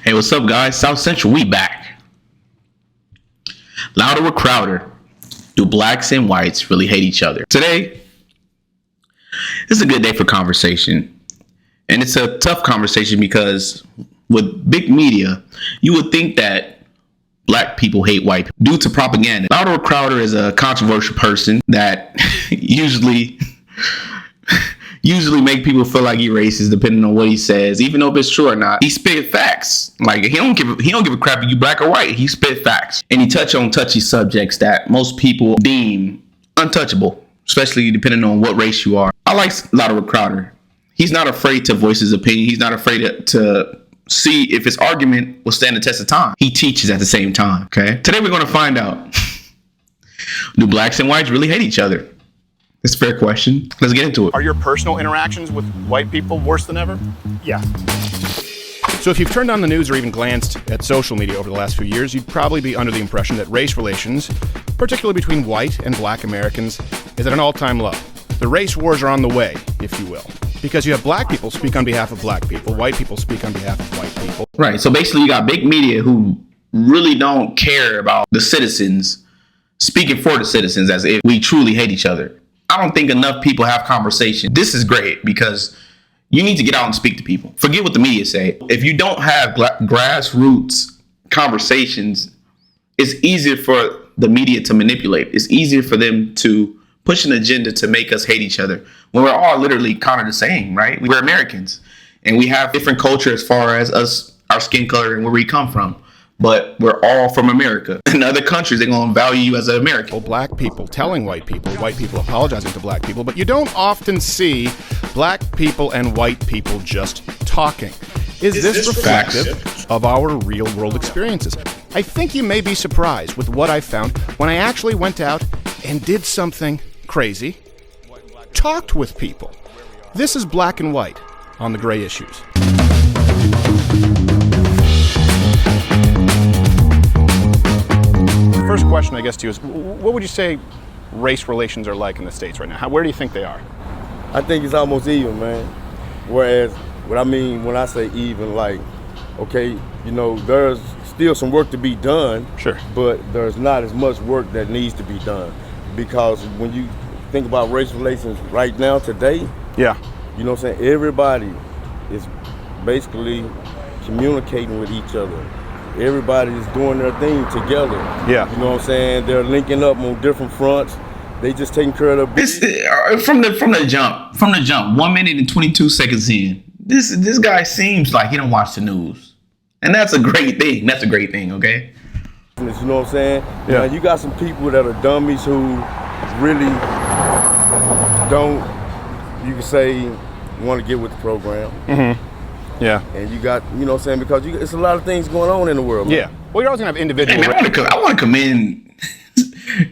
Hey, what's up, guys? South Central, we back. Louder with Crowder. Do blacks and whites really hate each other? Today, this is a good day for conversation. And it's a tough conversation because with big media, you would think that black people hate white people due to propaganda. Louder with Crowder is a controversial person that usually make people feel like he's racist depending on what he says, even though if it's true or not. He spit facts. Like he don't give a crap if you black or white. He spit facts. And he touch on touchy subjects that most people deem untouchable, especially depending on what race you are. I like Louder Crowder. He's not afraid to voice his opinion. He's not afraid to see if his argument will stand the test of time. He teaches at the same time. Okay. Today we're going to find out, do blacks and whites really hate each other? It's a fair question. Let's get into it. Are your personal interactions with white people worse than ever? Yeah. So if you've turned on the news or even glanced at social media over the last few years, you'd probably be under the impression that race relations, particularly between white and black Americans, is at an all-time low. The race wars are on the way, if you will, because you have black people speak on behalf of black people, white people speak on behalf of white people. Right. So basically you got big media who really don't care about the citizens speaking for the citizens as if we truly hate each other. I don't think enough people have conversation. This is great because you need to get out and speak to people. Forget what the media say. If you don't have grassroots conversations, it's easier for the media to manipulate. It's easier for them to push an agenda to make us hate each other when we're all literally kind of the same, right? We're Americans and we have different culture as far as us, our skin color and where we come from. But we're all from America. In other countries, they're going to value you as an American. Black people telling white people apologizing to black people, but you don't often see black people and white people just talking. Is this reflective of our real world experiences? I think you may be surprised with what I found when I actually went out and did something crazy, talked with people. This is Black and White on the Gray Issues. First question, I guess, to you is, what would you say race relations are like in the States right now? Where do you think they are? I think it's almost even, man. Whereas, what I mean when I say even, like, okay, you know, there's still some work to be done. Sure. But there's not as much work that needs to be done. Because when you think about race relations right now, today, yeah, you know what I'm saying, everybody is basically communicating with each other. Everybody is doing their thing together. Yeah. You know what I'm saying? They're linking up on different fronts. They just taking care of their business. From the jump, 1 minute and 22 seconds in, this guy seems like he don't watch the news. And that's a great thing. That's a great thing, okay? You know what I'm saying? Yeah. You got some people that are dummies who really don't, you can say, want to get with the program. Mm-hmm. Yeah. And you got, you know what I'm saying, because it's a lot of things going on in the world. Yeah. Man. Well, you're always going to have individual... Hey, man, I want to commend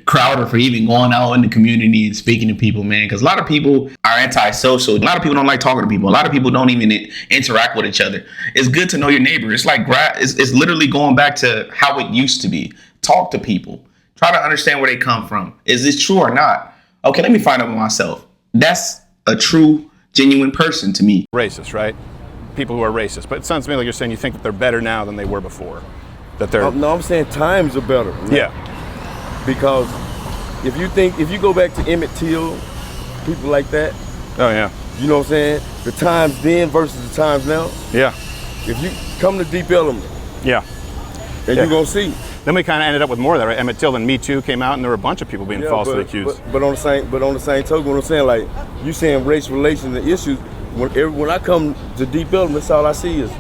Crowder for even going out in the community and speaking to people, man, because a lot of people are antisocial. A lot of people don't like talking to people. A lot of people don't even interact with each other. It's good to know your neighbor. It's like, it's literally going back to how it used to be. Talk to people. Try to understand where they come from. Is this true or not? Okay, let me find out for myself. That's a true, genuine person to me. Racist, right? People who are racist, but it sounds to me like you're saying you think that they're better now than they were before. That they're no, I'm saying times are better. Man. Yeah. Because if you go back to Emmett Till, people like that. Oh yeah. You know what I'm saying? The times then versus the times now. Yeah. If you come to Deep Element. Yeah. And you're gonna see. Then we kind of ended up with more of that, right? Emmett Till and Me Too came out, and there were a bunch of people being falsely accused. But on the same token, what I'm saying, like you saying race relations and issues. When I come to Deep Element, that's all I see is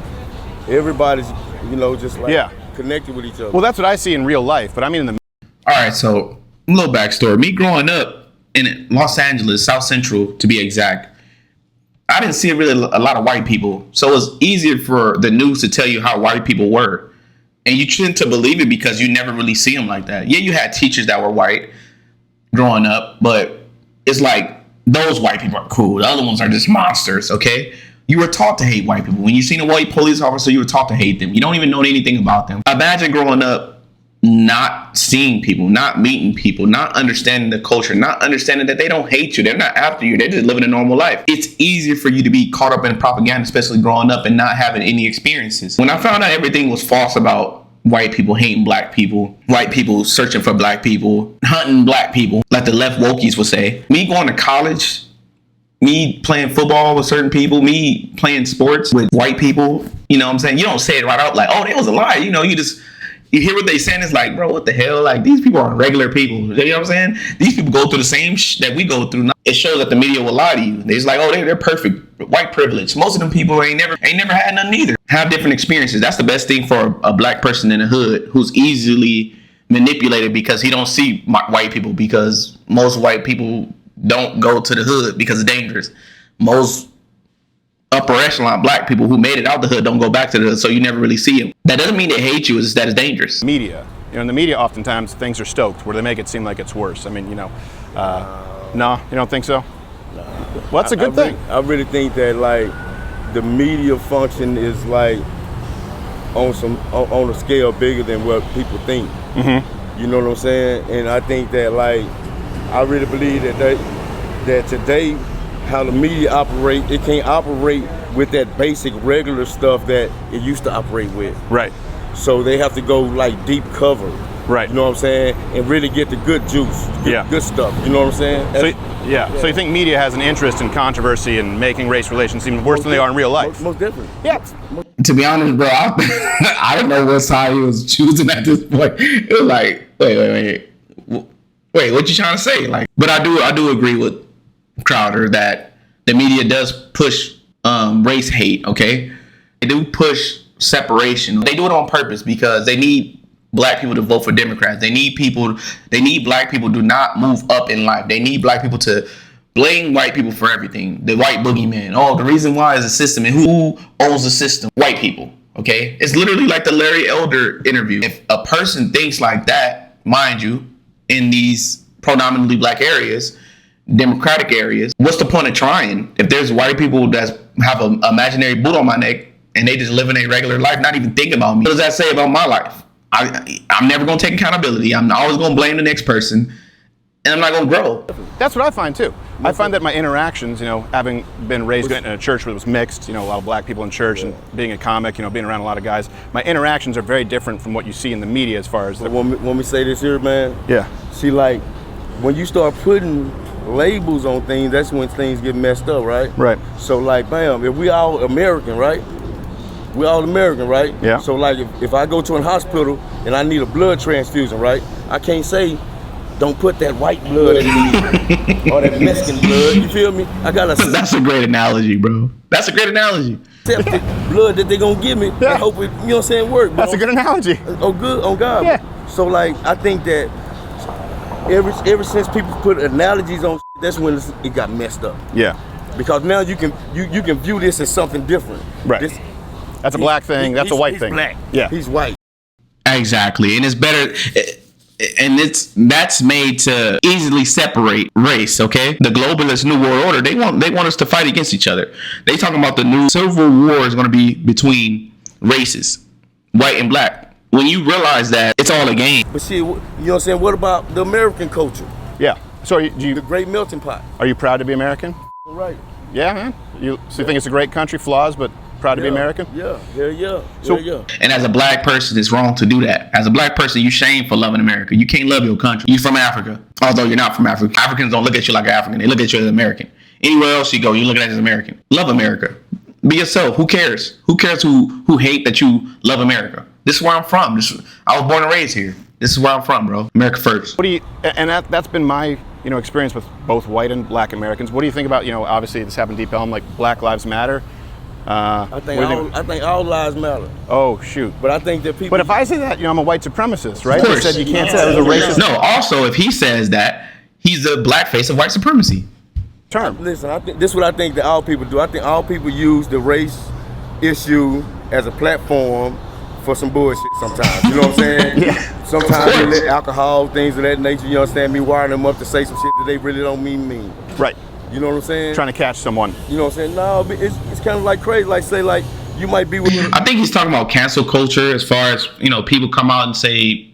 everybody's, you know, just like connected with each other. Well, that's what I see in real life, but I mean in the... All right, so a little backstory. Me growing up in Los Angeles, South Central to be exact, I didn't see really a lot of white people. So it was easier for the news to tell you how white people were. And you tend to believe it because you never really see them like that. Yeah, you had teachers that were white growing up, but it's like, those white people are cool. The other ones are just monsters, okay? You were taught to hate white people. When you seen a white police officer, you were taught to hate them. You don't even know anything about them. Imagine growing up not seeing people, not meeting people, not understanding the culture, not understanding that they don't hate you. They're not after you. They're just living a normal life. It's easier for you to be caught up in propaganda, especially growing up and not having any experiences. When I found out everything was false about white people hating black people, white people searching for black people, hunting black people, like the left wokies would say, me going to college, me playing football with certain people, me playing sports with white people, you know what I'm saying? You don't say it right out like, oh, that was a lie. You know, you hear what they saying. It's like, bro, what the hell? Like, these people are regular people. You know what I'm saying? These people go through the same that we go through. It shows that the media will lie to you. They're just like, oh, they're perfect. White privilege. Most of them people ain't never had nothing either. Have different experiences. That's the best thing for a black person in the hood who's easily manipulated because he don't see white people, because most white people don't go to the hood because it's dangerous. Most upper echelon black people who made it out the hood don't go back to the hood, so you never really see them. That doesn't mean they hate you, it's that it's dangerous. Media. You know, in the media, oftentimes things are stoked where they make it seem like it's worse. I mean, you know, no, you don't think so? No. Well, that's a good thing. I really think that, like, the media function is like on a scale bigger than what people think. Mm-hmm. You know what I'm saying? And I think that, like, I really believe that today, how the media operate, it can't operate with that basic regular stuff that it used to operate with. Right. So they have to go like deep cover. Right. You know what I'm saying? And really get the good juice, good stuff. You know what I'm saying? So you think media has an interest in controversy and making race relations seem worse than they are in real life? Most definitely. Yeah. To be honest, bro, I don't know what side he was choosing at this point. It was like, wait, what you trying to say? Like, but I do agree with Crowder that the media does push race hate. Okay, they do push separation. They do it on purpose because they need black people to vote for Democrats. They need black people to not move up in life. They need black people to blame white people for everything. The white boogeyman. Oh, the reason why is the system. And who owns the system? White people. Okay, it's literally like the Larry Elder interview. If a person thinks like that, mind you, in these predominantly black areas, democratic areas, what's the point of trying? If there's white people that have an imaginary boot on my neck and they just live in a regular life, not even thinking about me, what does that say about my life? I'm never going to take accountability. I'm always going to blame the next person, and I'm not going to grow. That's what I find too. I find that my interactions, you know, having been raised in a church where it was mixed, you know, a lot of black people in church, and being a comic, you know, being around a lot of guys, my interactions are very different from what you see in the media as far as when we say this here, man. Yeah. See, like, when you start putting labels on things, that's when things get messed up, right? Right. So, like, bam, if we all American, right? We all American, right? Yeah. So, like, if I go to a hospital and I need a blood transfusion, right? I can't say, don't put that white blood in me or that Mexican blood. You feel me? I gotta. That's a great analogy, bro. That's a great analogy. Accept the blood that they're gonna give me. I hope it, you know what I'm saying, work. That's a good analogy. Oh, good, on God. Yeah. So, like, I think that ever since people put analogies on, that's when it got messed up. Yeah. Because now you can view this as something different. Right. That's a black thing. That's a white thing. He's black. Yeah. He's white. Exactly, and it's better. And that's made to easily separate race. Okay, the globalist new world order, they want us to fight against each other. They talking about the new civil war is going to be between races, white and black. When you realize that it's all a game. But see, you know what I'm saying? What about the American culture? Yeah. So the great melting pot. Are you proud to be American? Right. Yeah, man. You think it's a great country, flaws, but proud to be American? Yeah. And as a black person, it's wrong to do that. As a black person, you shame for loving America. You can't love your country. You're from Africa, although you're not from Africa. Africans don't look at you like an African. They look at you as American. Anywhere else you go, you look at it as American. Love America. Be yourself. Who cares? Who cares who hate that you love America? This is where I'm from. I was born and raised here. This is where I'm from, bro. America first. That's been my experience with both white and black Americans. What do you think about, obviously this happened deep Elm, like Black Lives Matter? I think all lives matter. Oh, shoot. But I think that people... But if I say that, I'm a white supremacist, right? Of course. They said you can't say that was a racist... No, also, if he says that, he's the blackface of white supremacy. Term. Listen, I think this is what I think that all people do. I think all people use the race issue as a platform for some bullshit sometimes. You know what I'm saying? Yeah. Sometimes they let alcohol, things of that nature, you understand me, wiring them up to say some shit that they really don't mean. Right. You know what I'm saying? Trying to catch someone. You know what I'm saying? No, it's kind of like crazy. Like, say, like, you might be with... I think he's talking about cancel culture as far as, people come out and say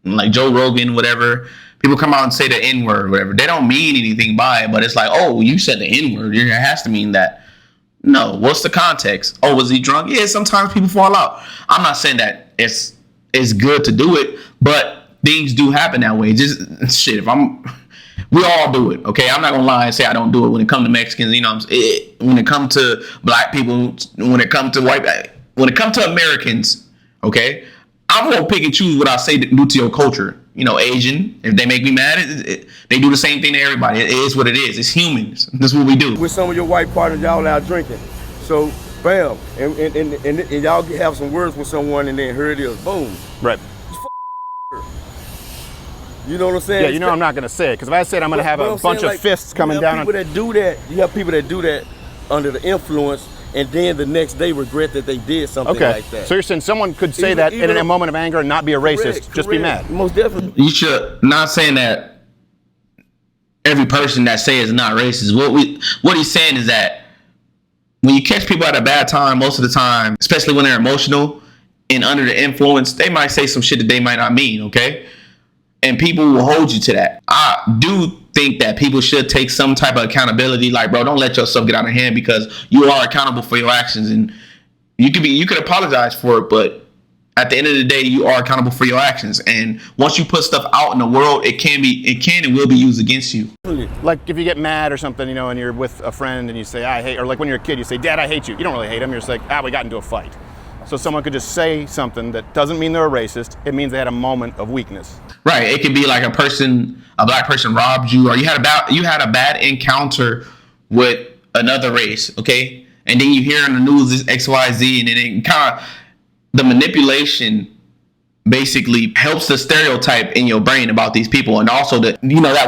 like Joe Rogan, whatever. People come out and say the N-word, whatever. They don't mean anything by it, but it's like, oh, you said the N-word. It has to mean that. No, what's the context? Oh, was he drunk? Yeah, sometimes people fall out. I'm not saying that it's good to do it, but things do happen that way. Just shit, we all do it, okay? I'm not gonna lie and say I don't do it when it comes to Mexicans, when it comes to black people, when it comes to when it comes to Americans, okay? I'm gonna pick and choose what I say due to your culture. Asian, if they make me mad, they do the same thing to everybody. It is what it is. It's humans. This is what we do. With some of your white partners, y'all out drinking. So, bam, and y'all have some words with someone, and then here it is, boom. Right. You know what I'm saying? Yeah, I'm not going to say it, because if I said I'm going to have a bunch of fists coming down on... You have people that do that under the influence, and then the next day regret that they did something like that. So you're saying someone could say that in a moment of anger and not be a racist, just be mad? Most definitely. You should not saying that every person that says is not racist. What he's saying is that when you catch people at a bad time, most of the time, especially when they're emotional and under the influence, they might say some shit that they might not mean, okay? And people will hold you to that. I do think that people should take some type of accountability. Like, bro, don't let yourself get out of hand, because you are accountable for your actions, and you could apologize for it, but at the end of the day, you are accountable for your actions. And once you put stuff out in the world, it can and will be used against you. Like if you get mad or something, and you're with a friend and you say, I hate, or like when you're a kid, you say, Dad, I hate you. You don't really hate him. You're just like, we got into a fight. So someone could just say something that doesn't mean they're a racist. It means they had a moment of weakness. Right. It could be like a black person robbed you, or you had a bad encounter with another race. Okay. And then you hear in the news this XYZ, and then it kind of, the manipulation basically helps the stereotype in your brain about these people. And also that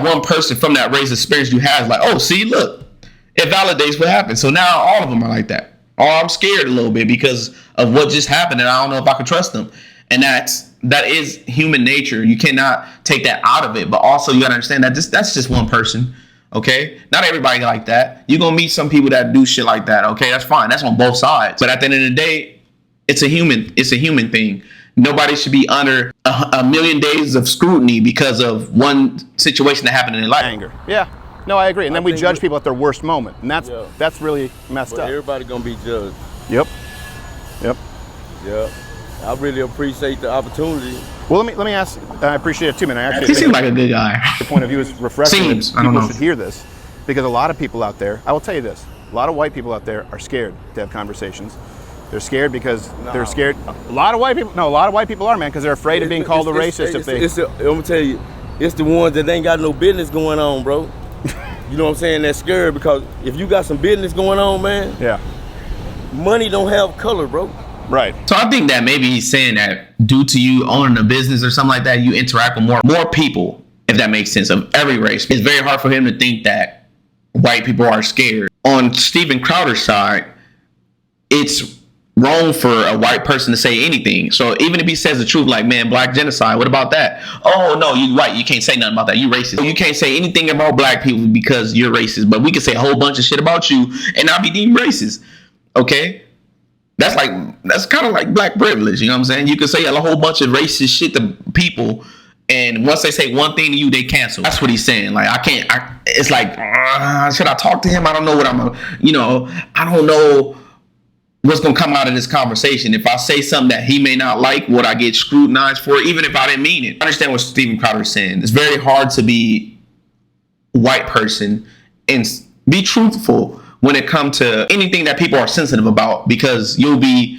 one person from that race experience you have is like, oh, see, look, it validates what happened. So now all of them are like that. Or I'm scared a little bit because of what just happened, and I don't know if I can trust them. And that is human nature. You cannot take that out of it. But also you gotta understand that that's just one person. Okay? Not everybody like that. You're gonna meet some people that do shit like that. Okay, that's fine. That's on both sides. But at the end of the day, it's a human thing. Nobody should be under a million days of scrutiny because of one situation that happened in their life. Anger. Yeah. No, I agree. And then we judge people at their worst moment. And that's really messed up. Everybody gonna be judged. Yep. I really appreciate the opportunity. Well, let me ask. I appreciate it too, man. He seems like a good guy. The point of view is refreshing. I don't know. People should hear this, because a lot of people out there. I will tell you this: a lot of white people out there are scared to have conversations. They're scared because they're scared. A lot of white people are, man, because they're afraid of being called a racist. I'm gonna tell you, it's the ones that ain't got no business going on, bro. You know what I'm saying? That's scared, because if you got some business going on, man, money don't have color, bro. Right. So I think that maybe he's saying that due to you owning a business or something like that, you interact with more people, if that makes sense, of every race. It's very hard for him to think that white people are scared. On Steven Crowder's side, it's wrong for a white person to say anything. So even if he says the truth, like, man, black genocide, what about that? Oh, no, you white. You can't say nothing about that. You racist. You can't say anything about black people because you're racist. But we can say a whole bunch of shit about you and not be deemed racist. Okay? That's kind of like black privilege. You know what I'm saying? You can say a whole bunch of racist shit to people, and once they say one thing to you, they cancel. That's what he's saying. Like, it's like, should I talk to him? I don't know what I don't know what's going to come out of this conversation. If I say something that he may not like, would I get scrutinized for it, even if I didn't mean it? I understand what Steven Crowder is saying. It's very hard to be a white person and be truthful when it comes to anything that people are sensitive about, because you'll be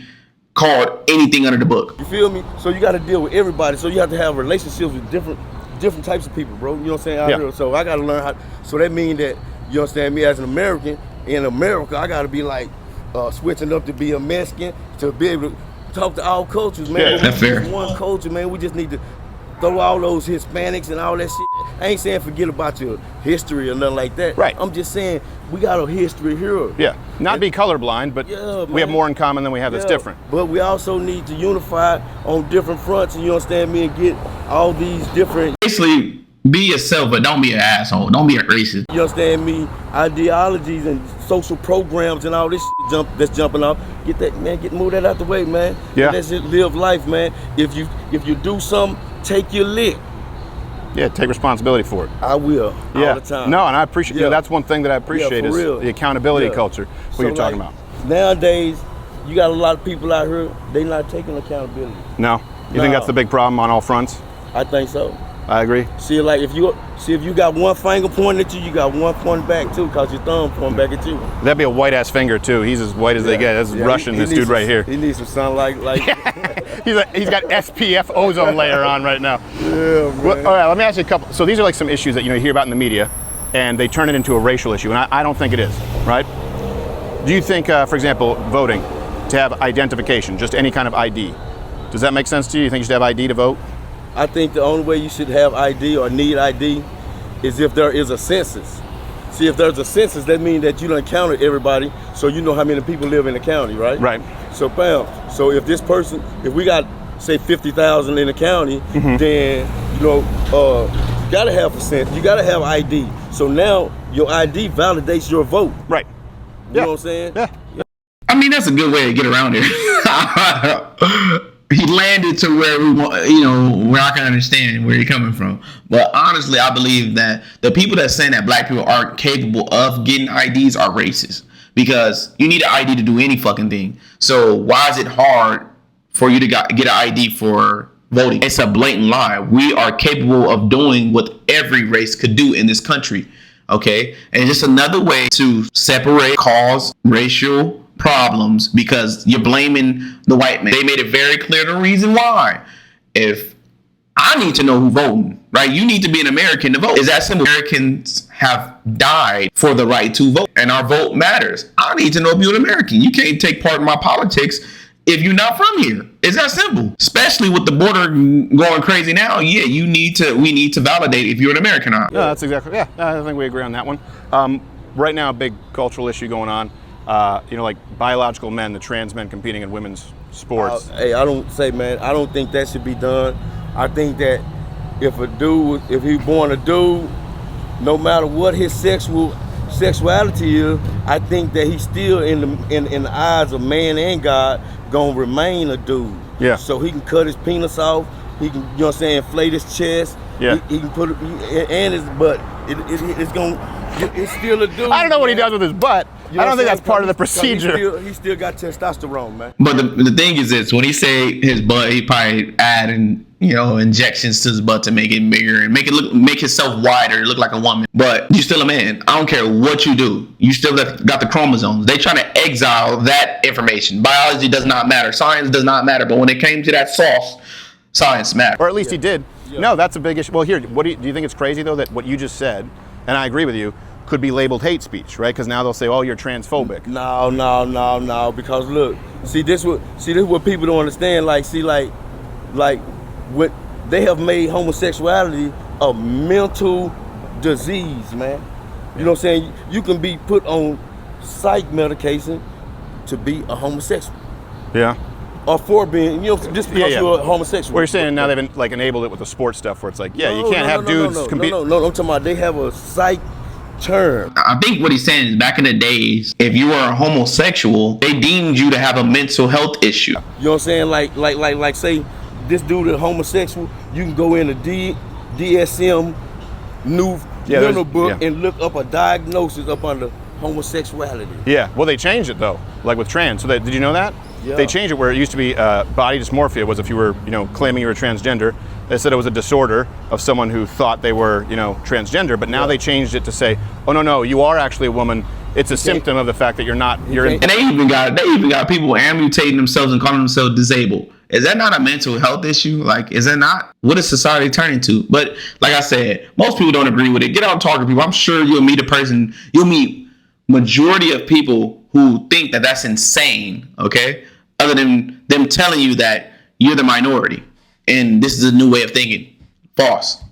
called anything under the book. You feel me? So you got to deal with everybody. So you have to have relationships with different types of people, bro. You know what I'm saying? So I got to learn how. So that means that, you understand me, as an American, in America, I got to be like, switching up to be a Mexican, to be able to talk to all cultures, man. Yeah, that's fair. One culture, man. We just need to throw all those Hispanics and all that shit. I ain't saying forget about your history or nothing like that. Right. I'm just saying we got a history here. Yeah. Not be colorblind, but we have more in common than we have that's different. But we also need to unify on different fronts, and you understand me, and get all these different. Basically, be yourself, but don't be an asshole. Don't be a racist. You understand me? Ideologies and social programs and all this shit that's jumping off. Get that, man. Move that out the way, man. Yeah. Let's just live life, man. If you do something take your lick. Yeah, take responsibility for it. I will, all the time. No, and I appreciate, that's one thing that I appreciate is real. the accountability culture, what you're talking about. Nowadays, you got a lot of people out here, they not taking accountability. No? You think that's the big problem on all fronts? I think so. I agree. See, like if you got one finger pointing at you, you got one pointing back too, cause your thumb pointing back at you. That'd be a white ass finger too. He's as white as they get. That's Russian. This dude right here. He needs some sunlight. He's got SPF ozone layer on right now. Yeah, man. Well, all right, let me ask you a couple. So these are like some issues that you hear about in the media, and they turn it into a racial issue, and I don't think it is. Right? Do you think, for example, voting to have identification, just any kind of ID, does that make sense to you? You think you should have ID to vote? I think the only way you should have ID or need ID is if there is a census. See, if there's a census, that means that you done counted everybody, so you know how many people live in the county, right? Right. So, bam. So if this person, if we got, say, 50,000 in the county, then, you gotta have a census. You gotta have ID. So now your ID validates your vote. Right. You know what I'm saying? Yeah. I mean, that's a good way to get around it. He landed to where we want, where I can understand where you're coming from. But honestly, I believe that the people that saying that black people aren't capable of getting IDs are racist, because you need an ID to do any fucking thing. So why is it hard for you to get an ID for voting? It's a blatant lie. We are capable of doing what every race could do in this country. Okay. And it's just another way to separate, cause racial problems, because you're blaming the white man. They made it very clear the reason why. If I need to know who voting, right? You need to be an American to vote. Is that simple? Americans have died for the right to vote, and our vote matters. I need to know if you're an American. You can't take part in my politics if you're not from here. It's that simple. Especially with the border going crazy now. Yeah, we need to validate if you're an American or not. No, that's exactly, I think we agree on that one. Right now, a big cultural issue going on. Like biological men, the trans men competing in women's sports. I don't think that should be done. I think that if he's born a dude, no matter what his sexuality is, I think that he's still in the eyes of man and God gonna remain a dude. Yeah. So he can cut his penis off. He can, inflate his chest. Yeah. He can put it and his butt. It's still a dude. I don't know what he does with his butt. You know I don't think what I'm that's part of the saying? procedure. He still got testosterone, man. But the thing is this: when he say his butt, he probably adding injections to his butt to make it bigger and make himself wider, look like a woman. But you're still a man. I don't care what you do. You still got the chromosomes. They trying to exile that information. Biology does not matter. Science does not matter. But when it came to that sauce, science mattered. Or at least he did. Yeah. No, that's a big issue. Well, here, do you think it's crazy though that what you just said, and I agree with you, could be labeled hate speech, right? Because now they'll say, "Oh, you're transphobic." No. Because look, this is what people don't understand. Like what they have made homosexuality a mental disease, man. You know what I'm saying? You can be put on psych medication to be a homosexual. Yeah. Or for being, just because you're a homosexual. Well, you're saying now they've enabled it with the sports stuff, where it's like, you can't have dudes compete. No, I'm talking about they have a psych term. I think what he's saying is back in the days, if you were a homosexual, they deemed you to have a mental health issue. You know what I'm saying? Like say this dude is homosexual, you can go in the DSM new mental book and look up a diagnosis up under homosexuality. Yeah, well they changed it though, like with trans. So did you know that? Yeah. They changed it where it used to be body dysmorphia was if you were, claiming you were transgender. They said it was a disorder of someone who thought they were, transgender. But now they changed it to say, oh no, you are actually a woman. It's a symptom of the fact that you're not. And they even got people amputating themselves and calling themselves disabled. Is that not a mental health issue? Like, is that not? What is society turning to? But like I said, most people don't agree with it. Get out and talk to people. I'm sure you'll meet you'll meet majority of people who think that that's insane. Okay. Other than them telling you that you're the minority and this is a new way of thinking. False.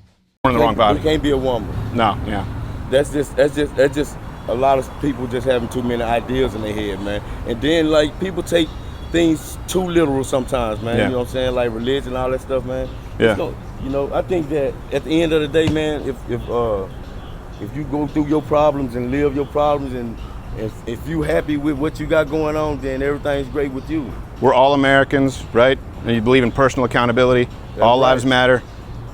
We're in the wrong body. You can't be a woman. No, yeah. That's just a lot of people just having too many ideas in their head, man. And then like people take things too literal sometimes, man. Yeah. You know what I'm saying? Like religion and all that stuff, man. Yeah. I think that at the end of the day, man, if you go through your problems and live your problems and if you happy with what you got going on, then everything's great with you. We're all Americans, right? And you believe in personal accountability. All lives matter.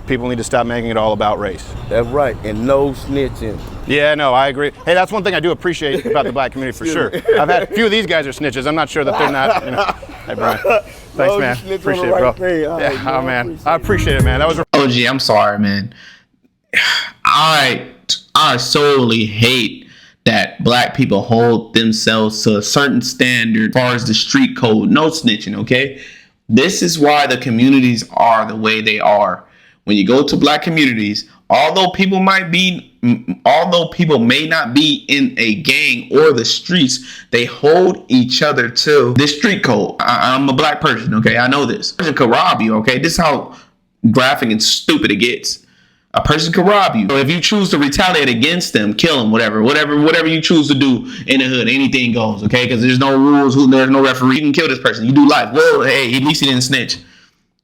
people need to stop making it all about race. That's right, and no snitching. Yeah, no, I agree. Hey, that's one thing I do appreciate about the black community for sure. I've had a few of these guys are snitches. I'm not sure that they're not, you know. Hey, Brian. Thanks, man. Appreciate it, bro. Yeah, oh, man. I appreciate it, man. That was OG, I'm sorry, man. I solely hate that black people hold themselves to a certain standard as far as the street code. No snitching, okay? This is why the communities are the way they are. When you go to black communities, although people may not be in a gang or the streets, they hold each other to this street code. I'm a black person, okay? I know this. A person could rob you, okay? This is how graphic and stupid it gets. A person could rob you. So if you choose to retaliate against them, kill them, whatever you choose to do in the hood, anything goes, okay? Because there's no rules, there's no referee. You can kill this person. You do life. Well, hey, at least he didn't snitch.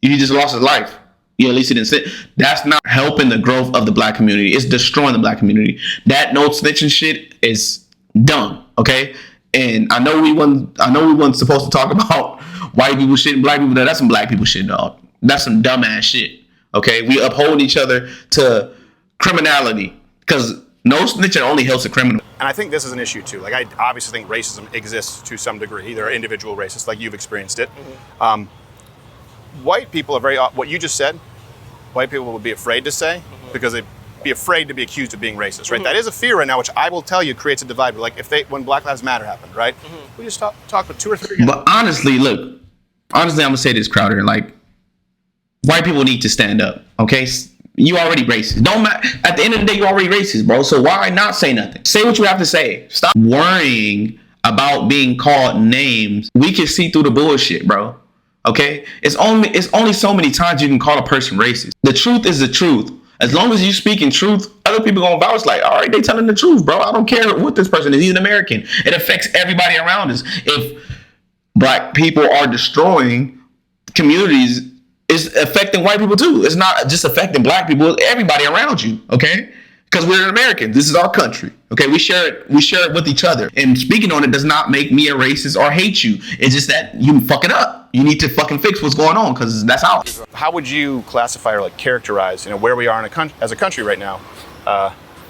He just lost his life. Yeah, at least he didn't snitch. That's not helping the growth of the black community. It's destroying the black community. That no snitching shit is dumb, okay? And I know we wasn't supposed to talk about white people shit and black people. That's some black people shit, dog. That's some dumbass shit. Okay, we uphold each other to criminality because no snitching only helps a criminal. And I think this is an issue too. Like, I obviously think racism exists to some degree. There are individual racists, like you've experienced it. Mm-hmm. White people are what you just said, white people would be afraid to say because they'd be afraid to be accused of being racist, right? That is a fear right now, which I will tell you creates a divide. Like when Black Lives Matter happened, right? We just talk with 2 or 3 guys. But honestly, I'm gonna say this, Crowder, like, white people need to stand up, okay? You already racist. Don't matter. At the end of the day, you already racist, bro. So why not say nothing? Say what you have to say. Stop worrying about being called names. We can see through the bullshit, bro. Okay? It's only so many times you can call a person racist. The truth is the truth. As long as you speak in truth, other people gonna vouch like, all right, they telling the truth, bro. I don't care what this person is. He's an American. It affects everybody around us. If black people are destroying communities, it's affecting white people too. It's not just affecting black people, it's everybody around you, okay? Because we're Americans. This is our country. Okay, we share it with each other. And speaking on it does not make me a racist or hate you. It's just that you fuck it up. You need to fucking fix what's going on because that's how. How would you classify or like characterize, where we are as a country right now,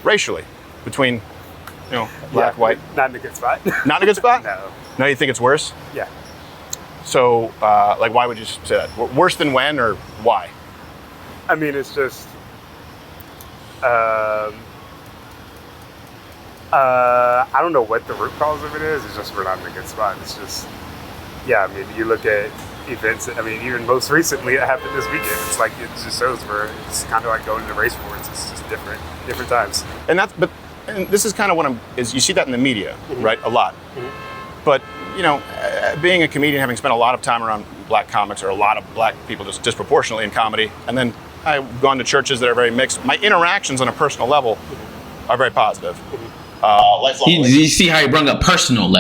racially, between, black, white? Not in a good spot. Not in a good spot? No. No, you think it's worse? Yeah. So, why would you say that? Worse than when, or why? I mean, it's just, I don't know what the root cause of it is. It's just we're not in a good spot. It's just, I mean, you look at events. I mean, even most recently, it happened this weekend. It's like it just shows where it's kind of like going to race wars. It's just different times. And this is kind of what you see that in the media, right? A lot. But being a comedian, having spent a lot of time around black comics or a lot of black people just disproportionately in comedy, and then I've gone to churches that are very mixed. My interactions on a personal level are very positive. You see how you bring up personal.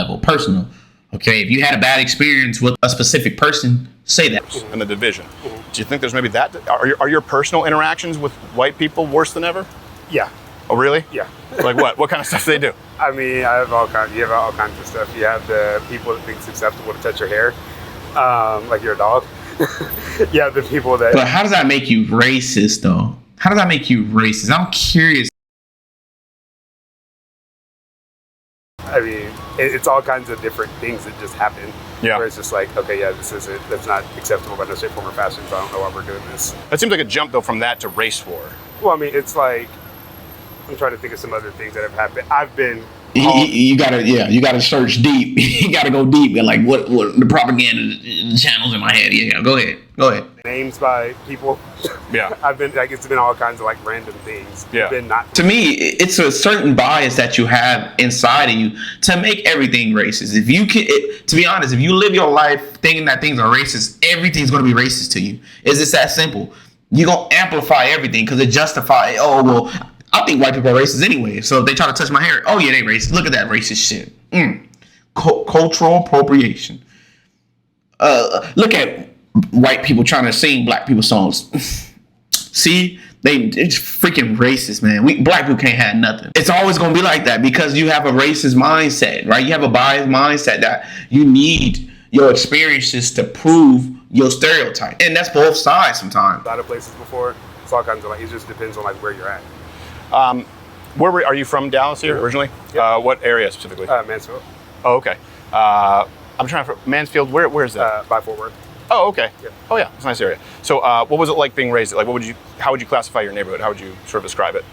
Okay, if you had a bad experience with a specific person, say that. And the division. Do you think there's maybe that? Are your personal interactions with white people worse than ever? Yeah. Oh, really? Yeah. Like what? What kind of stuff do they do? I mean, you have all kinds of stuff. You have the people that think it's acceptable to touch your hair, like you're a dog. You have the people that... But how does that make you racist, though? How does that make you racist? I'm curious. I mean, it's all kinds of different things that just happen. Yeah. Where it's just like, okay, that's not acceptable by no shape, form, or fashion, so I don't know why we're doing this. It seems like a jump, though, from that to race war. Well, I mean, it's like... I'm trying to think of some other things that have happened. I've been... You gotta search deep. You gotta go deep and like what the propaganda channels in my head. Yeah, go ahead. Names by people. Yeah. It's been all kinds of like random things. Yeah. To me, it's a certain bias that you have inside of you to make everything racist. If you can, to be honest, if you live your life thinking that things are racist, everything's gonna be racist to you. It's just that simple. You're gonna amplify everything because it justifies. Oh well, I think white people are racist anyway. So if they try to touch my hair, oh yeah, they racist. Look at that racist shit. Cultural appropriation. Look at white people trying to sing black people songs. See, it's freaking racist, man. Black people can't have nothing. It's always gonna be like that because you have a racist mindset, right? You have a biased mindset that you need your experiences to prove your stereotype, and that's both sides sometimes. A lot of places before. It's all kinds of like, it just depends on like where you're at. Are you from Dallas here originally? Yep. What area specifically? Mansfield. Oh, okay. I'm trying to, Mansfield, where is that? By Fort Worth. Oh, okay. Yeah. Oh, yeah, it's a nice area. So, what was it like being raised? Like, how would you classify your neighborhood? How would you sort of describe it?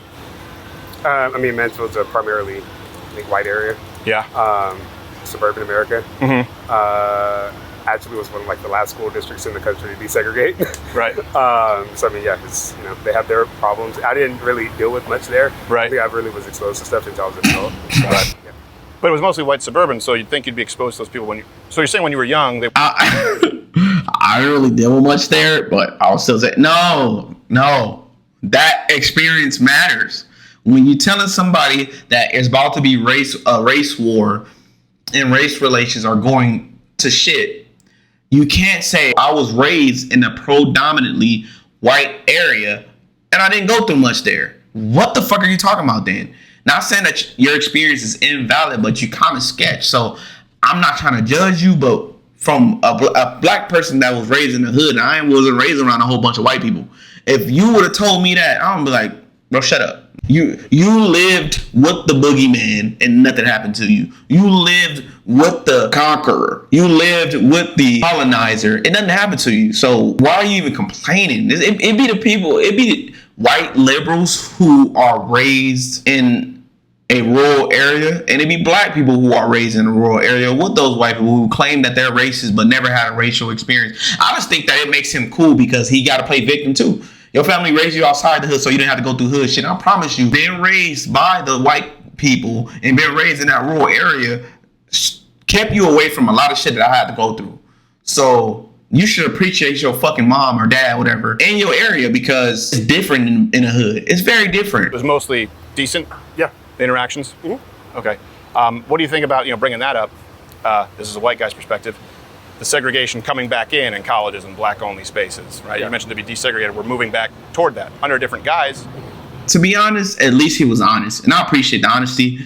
I mean, Mansfield's a primarily, I think, white area. Yeah. Suburban America. Mm-hmm. Actually was one of like the last school districts in the country to desegregate. Right. So I mean, yeah, it's, you know, they have their problems. I didn't really deal with much there. Right. I think I really was exposed to stuff until I was an adult. Right. Yeah. But it was mostly white suburban, so you'd think you'd be exposed to those people when you. So you're saying when you were young, they. I didn't really deal with much there, but I'll still say no. That experience matters. When you're telling somebody that it's about to be a race war and race relations are going to shit, you can't say I was raised in a predominantly white area and I didn't go through much there. What the fuck are you talking about then? Not saying that your experience is invalid, but you kind of sketch. So I'm not trying to judge you, but from a black person that was raised in the hood, and I wasn't raised around a whole bunch of white people. If you would have told me that, I'm gonna be like, bro, shut up. You lived with the boogeyman and nothing happened to you. You lived with the conqueror. You lived with the colonizer. It doesn't happen to you. So why are you even complaining? It be the people, it be white liberals who are raised in a rural area, and it be black people who are raised in a rural area with those white people who claim that they're racist but never had a racial experience. I just think that it makes him cool because he got to play victim too. Your family raised you outside the hood so you didn't have to go through hood shit. I promise you, being raised by the white people and being raised in that rural area kept you away from a lot of shit that I had to go through. So you should appreciate your fucking mom or dad, whatever, in your area because it's different in a hood. It's very different. It was mostly decent. Yeah. The interactions. Mm-hmm. Okay. What do you think about bringing that up? This is a white guy's perspective. The segregation coming back in colleges and black-only spaces, right? Yeah. You mentioned to be desegregated. We're moving back toward that under different guise. To be honest, at least he was honest, and I appreciate the honesty.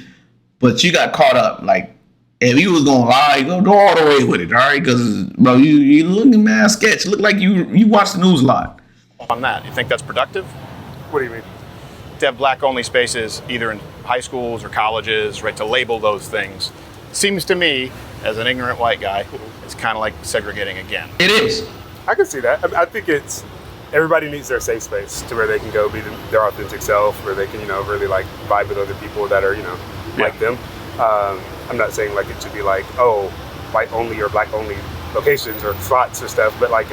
But you got caught up. Like, if you was gonna lie, go all the way with it, all right? Because bro, you looking mad sketch. Look like you watch the news a lot. On that, you think that's productive? What do you mean? To have black-only spaces, either in high schools or colleges, right? To label those things, seems to me, as an ignorant white guy, it's kind of like segregating again. It is. I can see that. I think everybody needs their safe space to where they can go be their authentic self, where they can, really like vibe with other people that are, like them. I'm not saying like it should be like, oh, white only or black only locations or spots or stuff, but like,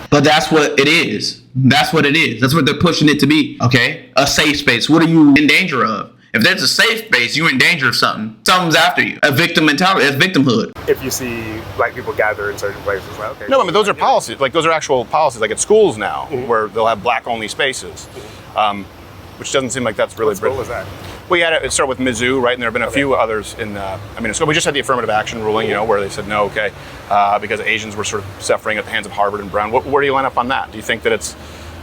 But that's what it is. That's what it is. That's what they're pushing it to be. Okay? A safe space. What are you in danger of? If there's a safe space, you're in danger of something. Something's after you. A victim mentality. That's victimhood. if you see black people gather in certain places, like, okay. No, I mean, those are policies. Like, those are actual policies, like at schools now, where they'll have black-only spaces, which doesn't seem like that's really... What school was that? We had it start with Mizzou, right? And there have been a few others in so we just had the affirmative action ruling, where they said no, okay, because Asians were sort of suffering at the hands of Harvard and Brown. Where do you line up on that? Do you think that it's,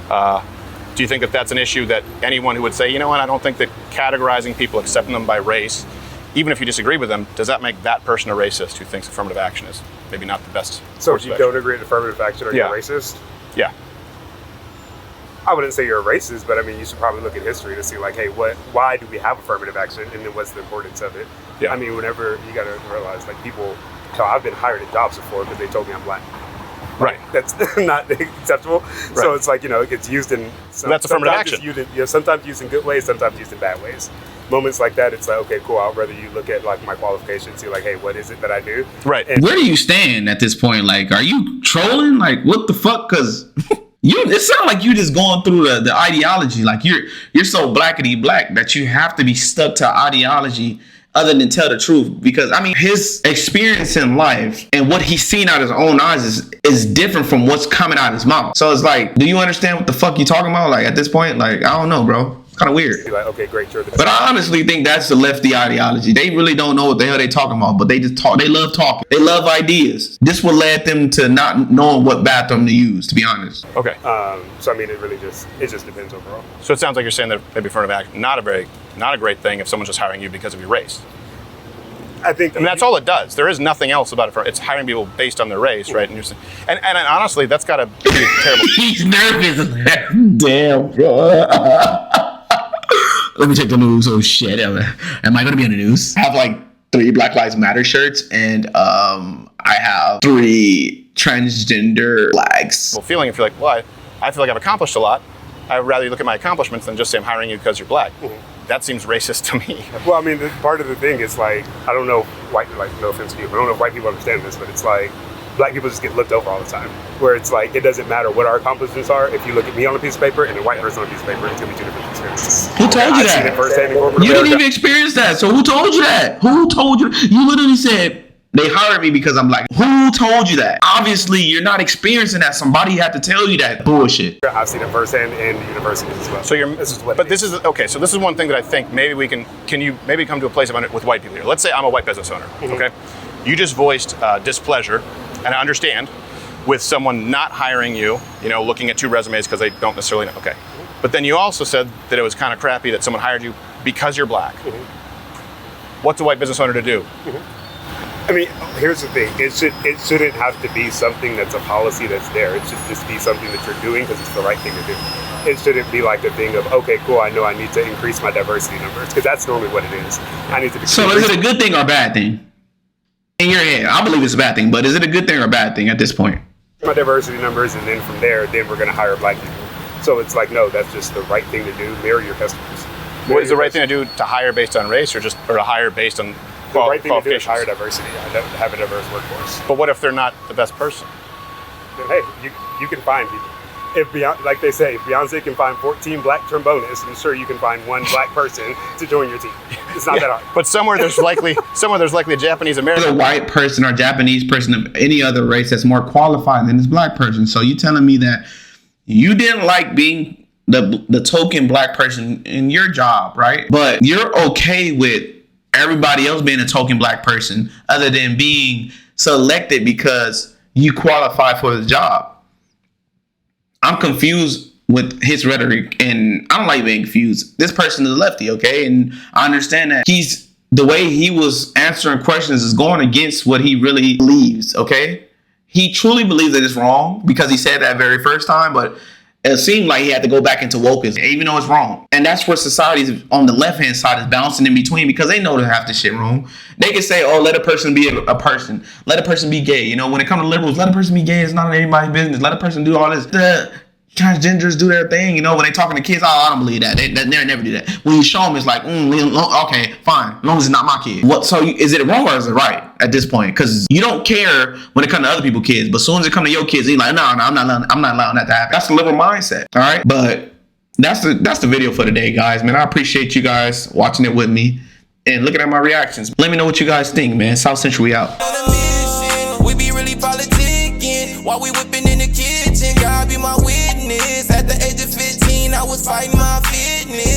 do you think that that's an issue that anyone who would say, you know what, I don't think that categorizing people, accepting them by race, even if you disagree with them, does that make that person a racist who thinks affirmative action is maybe not the best? So if you don't agree with affirmative action, are you a racist? Yeah. I wouldn't say you're a racist, but I mean, you should probably look at history to see, like, hey, why do we have affirmative action, and then what's the importance of it? Yeah. I mean, whenever you got to realize, like, people, I've been hired at jobs before because they told me I'm black. Right. That's not acceptable. Right. So it's like, it's used in... That's affirmative action. Sometimes used in good ways, sometimes used in bad ways. Moments like that, it's like, okay, cool, I'd rather you look at, like, my qualifications, see, like, hey, what is it that I do? Right. Where do you stand at this point? Like, are you trolling? Like, what the fuck? Because... it sounds like you just going through the ideology. Like you're so blackety black that you have to be stuck to ideology other than tell the truth. Because I mean, his experience in life and what he's seen out of his own eyes is different from what's coming out of his mouth. So it's like, do you understand what the fuck you talking about? Like at this point, like I don't know, bro. It's kind of weird. Be like, okay, great, sure. But I honestly think that's the lefty ideology. They really don't know what the hell they talking about, but they just talk. They love talking. They love ideas. This what led them to not knowing what bathroom to use, to be honest. Okay. So I mean, it just depends overall. So it sounds like you're saying that maybe affirmative action not a great thing if someone's just hiring you because of your race. I think that's all it does. There is nothing else about it. It's hiring people based on their race, right? And honestly, that's got to be terrible. He's nervous. Damn, bro. Let me check the news. Oh shit, am I going to be on the news? I have like 3 Black Lives Matter shirts, and I have 3 transgender flags. Well, feeling if you're like, well, I feel like I've accomplished a lot. I'd rather you look at my accomplishments than just say I'm hiring you because you're black. That seems racist to me. Well, I mean, part of the thing is like, I don't know, no offense to you, but I don't know if white people understand this, but it's like, black people just get looked over all the time. Where it's like, it doesn't matter what our accomplishments are. If you look at me on a piece of paper and a white person on a piece of paper, it's going to be 2 different experiences. Who told you I've seen that? it firsthand in corporate You America. didn't even experience that. So who told you that? Who told you? You literally said, they hired me because I'm black. Who told you that? Obviously, you're not experiencing that. Somebody had to tell you that bullshit. I've seen it firsthand in universities as well. So this is okay. So this is one thing that I think maybe we can you maybe come to a place of with white people here. Let's say I'm a white business owner. Okay, you just voiced displeasure, and I understand with someone not hiring you. Looking at 2 resumes because they don't necessarily know. Okay, but then you also said that it was kind of crappy that someone hired you because you're black. What's a white business owner to do? I mean, here's the thing. It shouldn't have to be something that's a policy that's there. It should just be something that you're doing because it's the right thing to do. It shouldn't be like a thing of, okay, cool, I know I need to increase my diversity numbers, because that's normally what it is. I need to. So is it a good thing or a bad thing? In your head, I believe it's a bad thing, but is it a good thing or a bad thing at this point? My diversity numbers, and then from there, then we're going to hire black people. So it's like, no, that's just the right thing to do. Mirror your customers. What is the right thing to do to hire based on race, or to hire based on the right thing to do is qualifications? hire diversity. Have a diverse workforce. But what if they're not the best person? Then, hey, you can find people. If like they say, if Beyonce can find 14 black trombonists, I'm sure you can find 1 black person to join your team. It's not that hard. But somewhere there's likely a Japanese American. A white person or Japanese person of any other race that's more qualified than this black person. So you telling me that you didn't like being the token black person in your job, right? But you're okay with everybody else being a token black person other than being selected because you qualify for the job. I'm confused with his rhetoric, and I don't like being confused. This person is a lefty, okay? And I understand that the way he was answering questions is going against what he really believes, okay? He truly believes that it's wrong because he said that very first time, but it seemed like he had to go back into wokeism, even though it's wrong. And that's where society on the left-hand side is bouncing in between because they know they have this shit wrong. They can say, oh, let a person be a person. Let a person be gay. When it comes to liberals, let a person be gay. It's not anybody's business. Let a person do all this. The transgenders do their thing. When they talking to kids, I don't believe that. They never do that. When you show them, it's like, okay, fine. As long as it's not my kid. So is it wrong or is it right at this point? Because you don't care when it comes to other people's kids. But as soon as it comes to your kids, you're like, no, I'm not allowing that to happen. That's the liberal mindset. All right. But that's the video for today, guys. Man, I appreciate you guys watching it with me and looking at my reactions. Let me know what you guys think, man. South Central, we out. We be really politicking while we whipping in the kitchen. God be my witness. At the age of 15, I was fighting my fitness.